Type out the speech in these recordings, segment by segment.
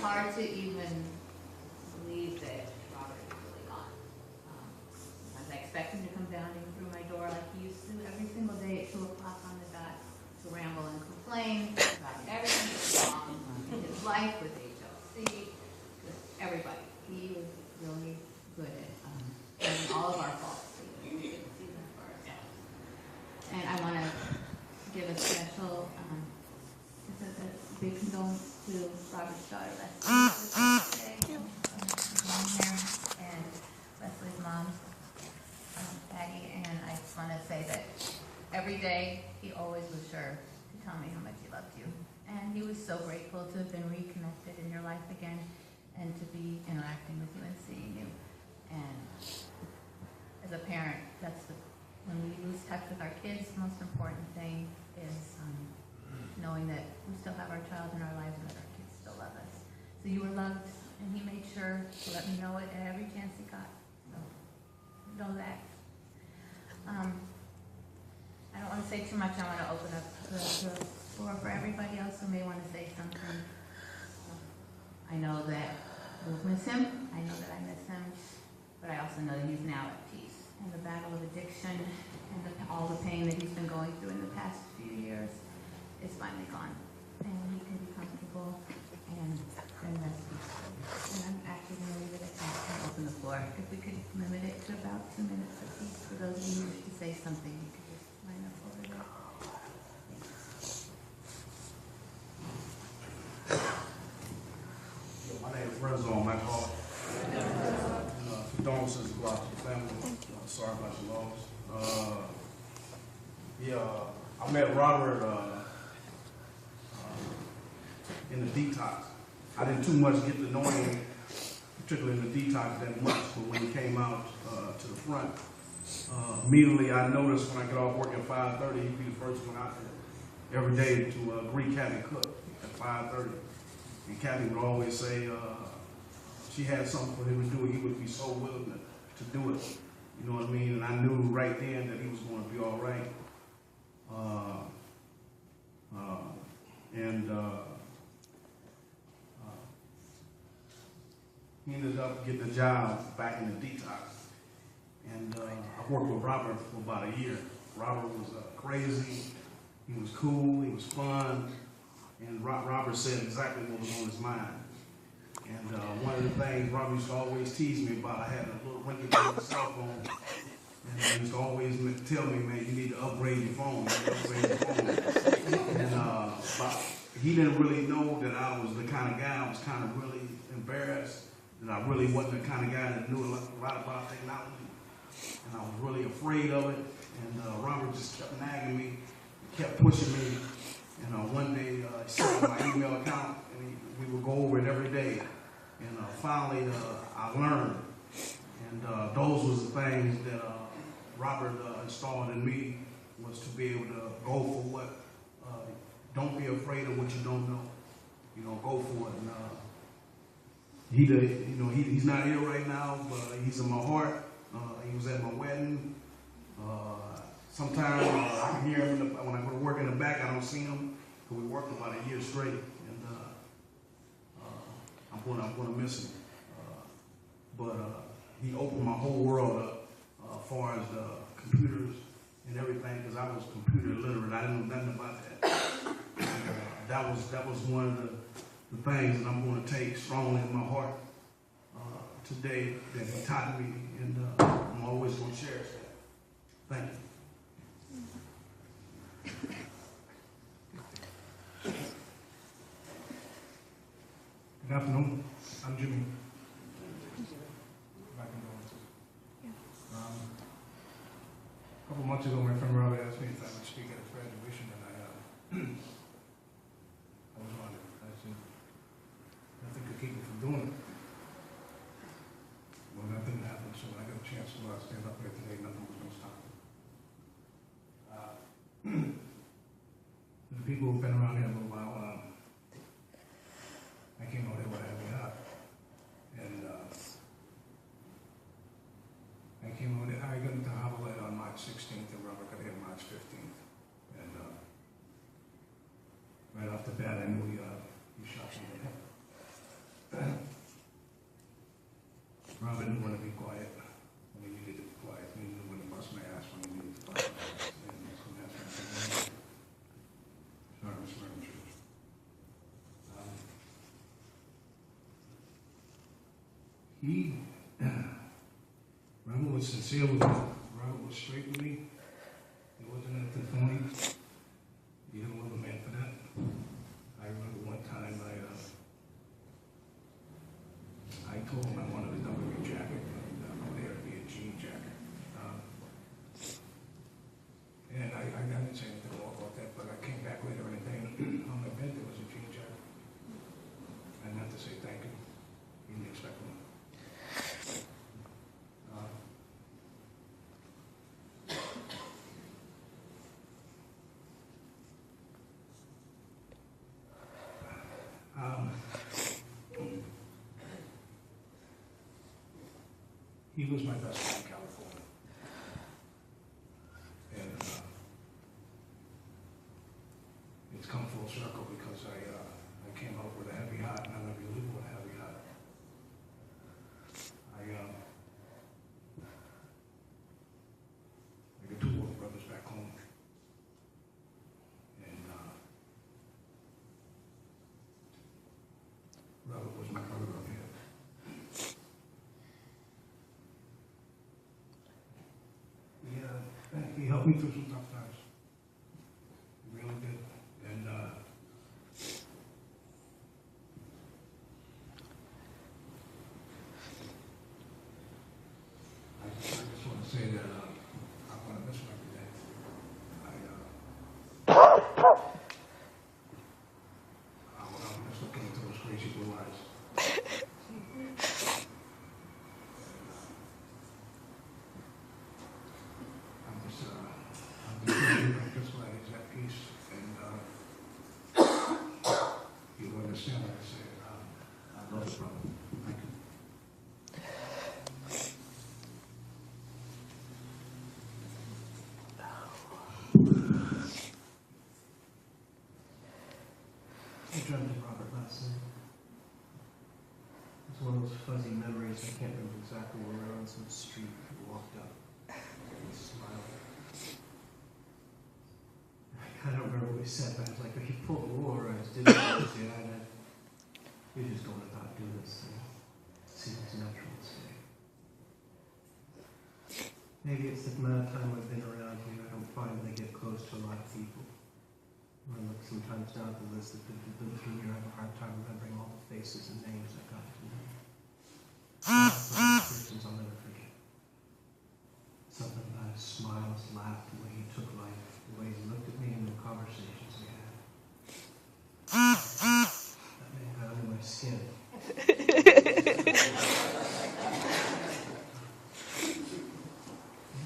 hard to even believe that Robert is really gone. Sometimes I expect him to come down even through my door like he used to every single day at 2 o'clock on the dot to ramble and complain about everything that's wrong in his life with HLC, with everybody. He was really good at finding all of our faults. He was a good season for ourselves. And I want to give a special, just a big condolence to Robert's daughter, Leslie, and Leslie's mom, Aggie. And I just want to say that every day he always was sure to tell me how much he loved you. And he was so grateful to have been reconnected in your life again and to be interacting with you and seeing you. And as a parent, when we lose touch with our kids, the most important thing is knowing that we still have our child in our lives and that our kids still love us. So you were loved, and he made sure to let me know it at every chance he got. So know that. I don't want to say too much. I want to open up the floor for everybody else who may want to say something. I know that we'll miss him. I know that I miss him. But I also know that he's now at peace. And the battle of addiction and all the pain that he's been going through in the past few years is finally gone. And he can be comfortable and rest peaceful. And I'm actually going to leave it at that and open the floor. If we could limit it to about 2 minutes apiece for those of you who wish to say something, you could just line up over there. My name is Renzo. My call. Condolences go out to the family. Sorry about your loss. I met Robert in the detox. I didn't too much get to know him, particularly in the detox, that much. But when he came out to the front, immediately I noticed when I get off work at 5:30, he'd be the first one out there every day to greet Kathy Cook at 5:30. And Kathy would always say she had something for him to do. He would be so willing to do it. You know what I mean? And I knew right then that he was going to be all right. He ended up getting a job back in the detox. And I worked with Robert for about a year. Robert was crazy. He was cool. He was fun. And Robert said exactly what was on his mind. And one of the things Robert used to always tease me about, I had a little rinky-dink cell phone. And he used to always tell me, man, you need to upgrade your phone. But he didn't really know that I was the kind of guy. I was kind of really embarrassed that I really wasn't the kind of guy that knew a lot about technology. And I was really afraid of it. And Robert just kept nagging me, kept pushing me. And one day he sent me my email account, and we would go over it every day. And finally, I learned. And those was the things that Robert installed in me, was to be able to go for what. Don't be afraid of what you don't know. You know, go for it. And he's not here right now, but he's in my heart. He was at my wedding. Sometimes I can hear him when I go to work in the back. I don't see him, because we worked about a year straight, and I'm gonna miss him. But he opened my whole world up as far as the computers and everything, because I was computer literate. I didn't know nothing about that. And, that was one of the things that I'm going to take strongly in my heart today, that he taught me, and I'm always going to cherish that. Thank you. Good afternoon. I'm Jimmy. A couple months ago, my friend Robert asked me if I would speak at his graduation, and I was honored. I said, nothing could keep me from doing it. Well, that didn't happen, so when I got a chance to stand up here today, nothing was going to stop me. The people who've been around here a little while, I came out here with a heavy heart. And I came out here, I got into Harvard on March 16th, and Robert got here March 15th. And Robert was sincere with me. Robert was straight with me. It wasn't anything phony. You don't love a man for that. I remember one time I told him I wanted a W jacket, and I wanted it to be a jean jacket. And I didn't say anything more about that, but I came back later in the day, and on my bed there was a jean jacket. I had to say thank you. He didn't expect one. He was my best friend in California. And it's come full circle because I came out with a heavy heart and I never lived with a heavy heart. I got two older brothers back home. And Robert was my brother up here. He helped me through some tough times. He really did. And I just want to say that I'm going to miss him every day. I'm just looking into those crazy blue eyes. I'm just glad he's at peace, and you understand what I say. I love you, brother. Thank you. I dreamt of Robert last night. It's one of those fuzzy memories. I can't remember exactly where we were on some street. We walked up. He smiled. I don't remember what we said, but I was like, if you pulled the wool over our eyes, didn't you? We're just going to not do this thing. See what's natural to say. Maybe it's the amount of time I've been around here. I don't find that I get close to a lot of people. When I look sometimes down at the list of people who've been through here, I have a hard time remembering all the faces and names I got to know. Persons I'll never forget. Something about his smile, his laugh, the way he took life, the way he looked at me in the conversations we had. That man got under my skin. He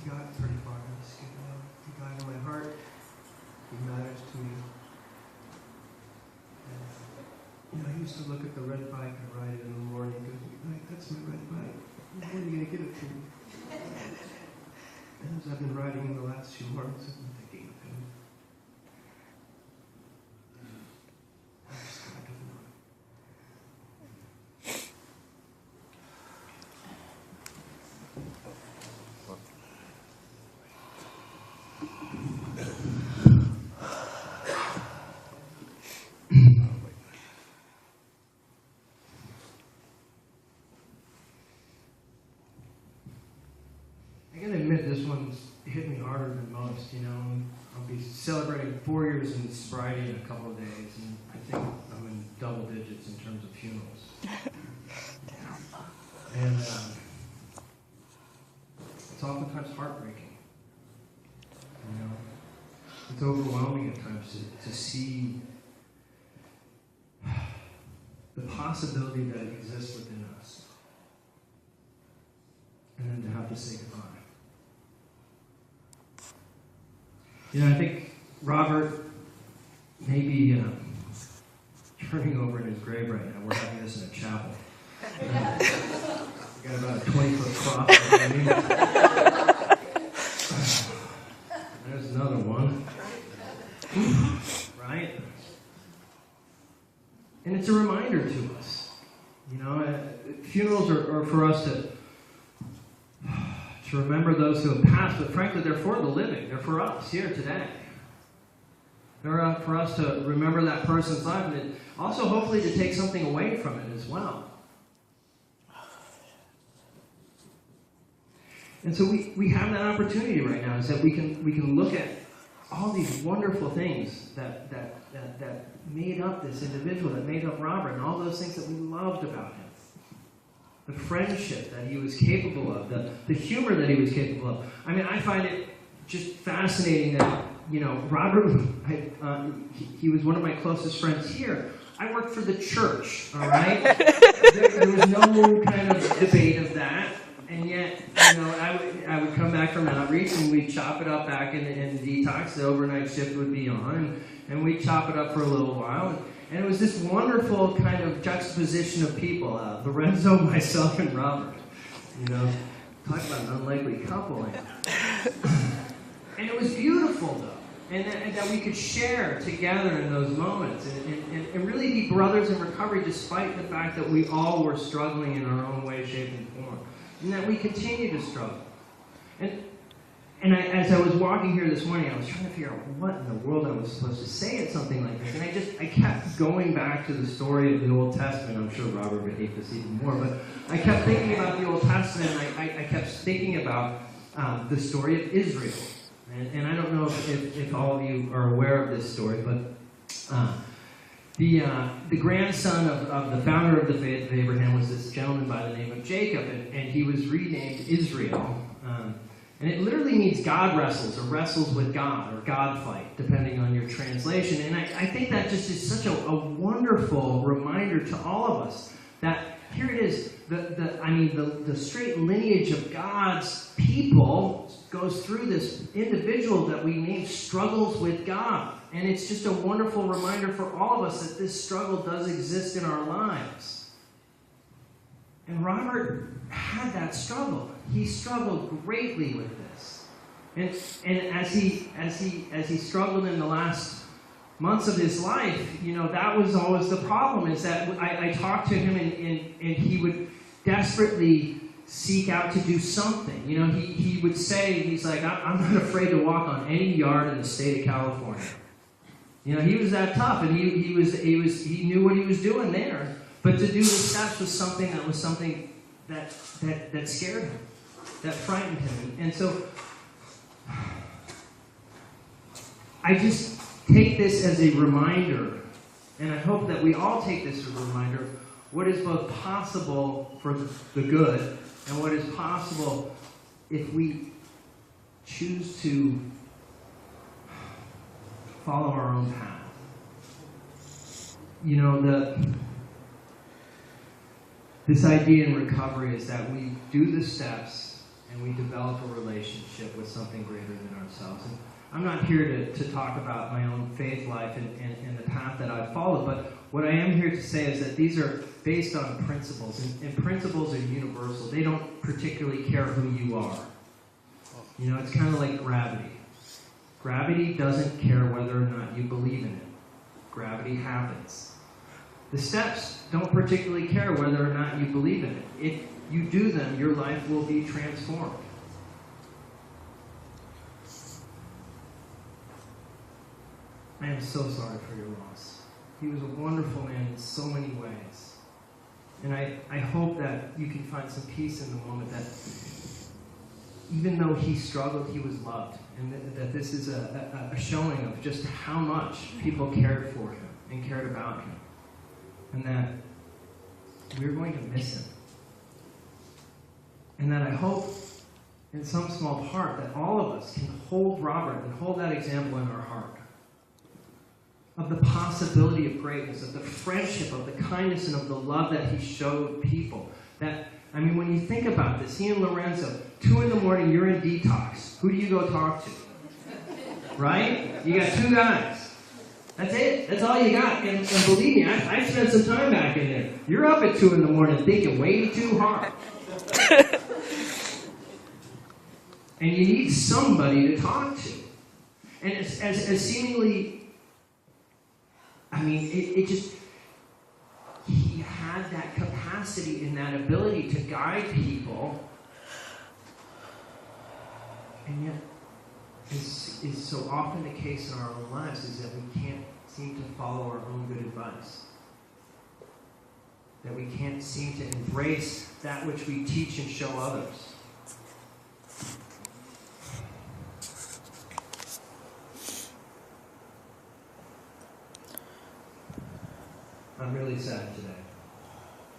got pretty far under the skin now. He got in my heart. He matters to me. And, I used to look at the red bike and ride it in the morning and go, "Right, that's my red bike. When are you going to give it to me?" And as I've been riding in the last few months, I've been thinking of him. I'm just glad to know. I gotta admit, this one's hit me harder than most, you know. I'll be celebrating 4 years in sobriety in a couple of days, and I think I'm in double digits in terms of funerals. And it's oftentimes heartbreaking, you know. It's overwhelming at times to see the possibility that exists within us, and then to have to say goodbye. You know, I think Robert may be turning over in his grave right now. We're having this in a chapel. We got about a 20-foot cross behind me. There's another one. Right? And it's a reminder to us. You know, funerals are for us to remember those who have passed, but frankly, they're for the living. They're for us here today. They're for us to remember that person's life, and also hopefully to take something away from it as well. And so we have that opportunity right now, is that we can look at all these wonderful things that made up this individual, that made up Robert, and all those things that we loved about him. The friendship that he was capable of, the humor that he was capable of. I mean, I find it just fascinating that, Robert, he was one of my closest friends here. I worked for the church, all right? There was no kind of debate of that. And yet, I would come back from outreach and we'd chop it up back in detox. The overnight shift would be on, and we'd chop it up for a little while. And it was this wonderful kind of juxtaposition of people. Lorenzo, myself, and Robert. Talk about an unlikely couple. And it was beautiful, though. And that we could share together in those moments and really be brothers in recovery, despite the fact that we all were struggling in our own way, shape, and form. And that we continue to struggle. And as I was walking here this morning, I was trying to figure out what in the world I was supposed to say at something like this. And I kept going back to the story of the Old Testament. I'm sure Robert would hate this even more, but I kept thinking about the Old Testament, and I kept thinking about the story of Israel. And I don't know if all of you are aware of this story, but the grandson of the founder of the faith of Abraham was this gentleman by the name of Jacob, and he was renamed Israel. And it literally means God wrestles, or wrestles with God, or God fight, depending on your translation. And I think that just is such a wonderful reminder to all of us that here it is, the straight lineage of God's people goes through this individual that we name struggles with God. And it's just a wonderful reminder for all of us that this struggle does exist in our lives. And Robert had that struggle. He struggled greatly with this. And as he struggled in the last months of his life, that was always the problem, is that I talked to him and he would desperately seek out to do something. He would say, he's like, I'm not afraid to walk on any yard in the state of California. He was that tough, and he knew what he was doing there. But to do the steps was something that scared him, that frightened him. And so I just take this as a reminder, and I hope that we all take this as a reminder, what is both possible for the good and what is possible if we choose to follow our own path. This idea in recovery is that we do the steps and we develop a relationship with something greater than ourselves. And I'm not here to talk about my own faith life and the path that I've followed, but what I am here to say is that these are based on principles, and principles are universal. They don't particularly care who you are. It's kind of like gravity. Gravity doesn't care whether or not you believe in it. Gravity happens. The steps don't particularly care whether or not you believe in it. If you do them, your life will be transformed. I am so sorry for your loss. He was a wonderful man in so many ways. And I hope that you can find some peace in the moment that even though he struggled, he was loved. And that this is a showing of just how much people cared for him and cared about him. And that we're going to miss him. And that I hope, in some small part, that all of us can hold Robert and hold that example in our heart. Of the possibility of greatness, of the friendship, of the kindness, and of the love that he showed people. When you think about this, he and Lorenzo, 2 a.m, you're in detox. Who do you go talk to? Right? You got 2 guys. That's it. That's all you got. And believe me, I spent some time back in there. You're up at 2 a.m. thinking way too hard. And you need somebody to talk to. And as seemingly, he had that capacity and that ability to guide people, and yet, is so often the case in our own lives, is that we can't seem to follow our own good advice. That we can't seem to embrace that which we teach and show others. I'm really sad today.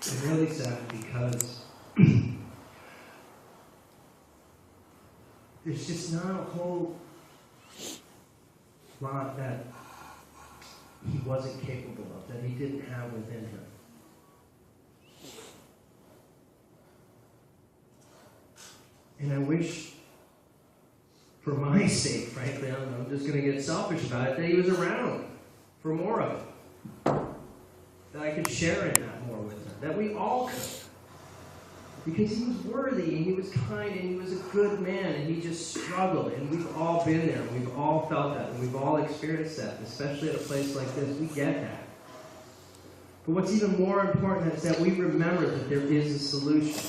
I'm really sad because there's just not a whole lot that he wasn't capable of, that he didn't have within him. And I wish, for my sake, frankly, I'm just going to get selfish about it, that he was around for more of it. That I could share in that more with him. That we all could. Because he was worthy, and he was kind, and he was a good man, and he just struggled. And we've all been there, and we've all felt that, and we've all experienced that, especially at a place like this. We get that. But what's even more important is that we remember that there is a solution.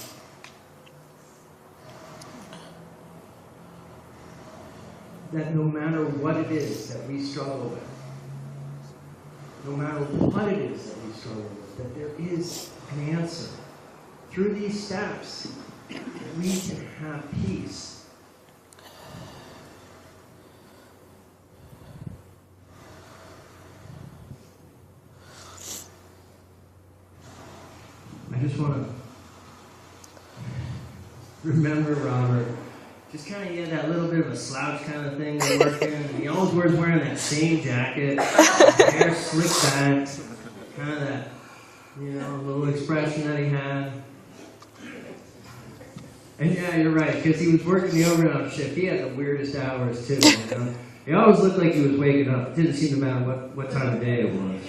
That no matter what it is that we struggle with, no matter what it is that we struggle with, that there is an answer. Through these steps, we can have peace. I just want to remember Robert. Just kind of, he had that little bit of a slouch kind of thing we're working. And he always was wearing that same jacket, hair slicked back, kind of that, little expression that he had. And yeah, you're right, because he was working the overnight shift. He had the weirdest hours too. He always looked like he was waking up. It didn't seem to matter what time of day it was.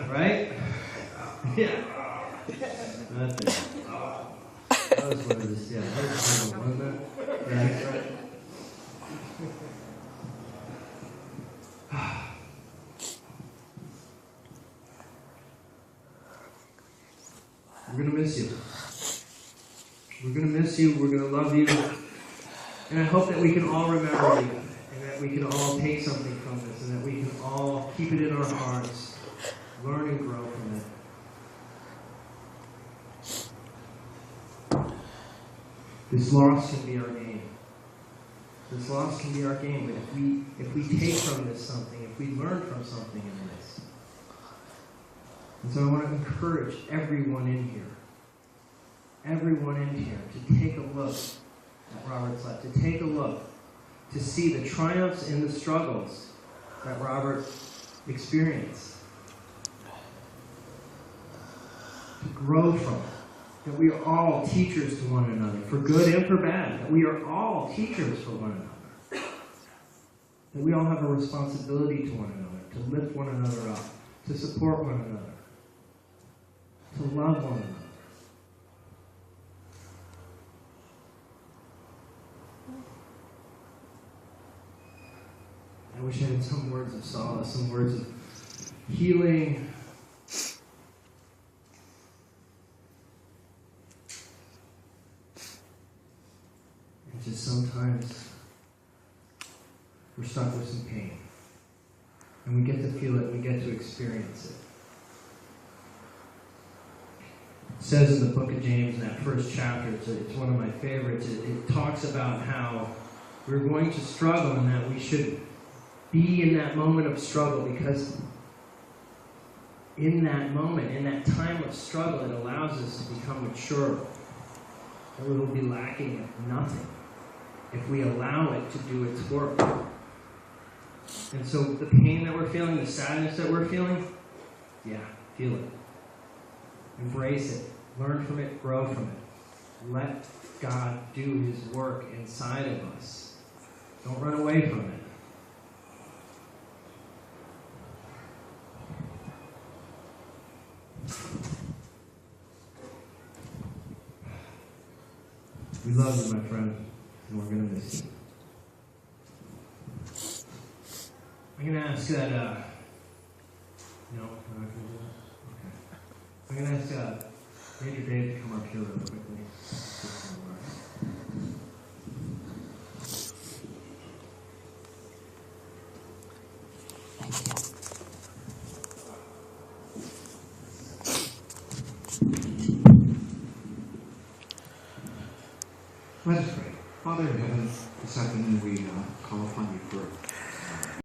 Right? Yeah. That's it. That was one of this, yeah. That was one of that. Right. We're going to miss you. We're going to miss you. We're going to love you. And I hope that we can all remember you. And that we can all take something from this. And that we can all keep it in our hearts. Learn and grow from it. This loss can be our gain. This loss can be our gain. But if we take from this something, if we learn from something in this. And so I want to encourage everyone in here to take a look at Robert's life, to take a look, to see the triumphs and the struggles that Robert experienced, to grow from it, that we are all teachers to one another, for good and for bad, that we are all teachers for one another, that we all have a responsibility to one another, to lift one another up, to support one another, to love one another. I wish I had some words of solace, some words of healing. And just sometimes we're stuck with some pain. And we get to feel it, we get to experience it. It says in the book of James, in that first chapter, it's one of my favorites, it talks about how we're going to struggle and that we should be in that moment of struggle, because in that moment, in that time of struggle, it allows us to become mature. And we will be lacking nothing if we allow it to do its work. And so the pain that we're feeling, the sadness that we're feeling, yeah, feel it. Embrace it. Learn from it. Grow from it. Let God do His work inside of us. Don't run away from it. We love you, my friend, and we're going to miss you. I'm going to ask that, no, we're not going to do that? Okay. I'm going to ask Major Dave to come up here really quickly. Let us pray. Father in heaven, this afternoon we call upon you for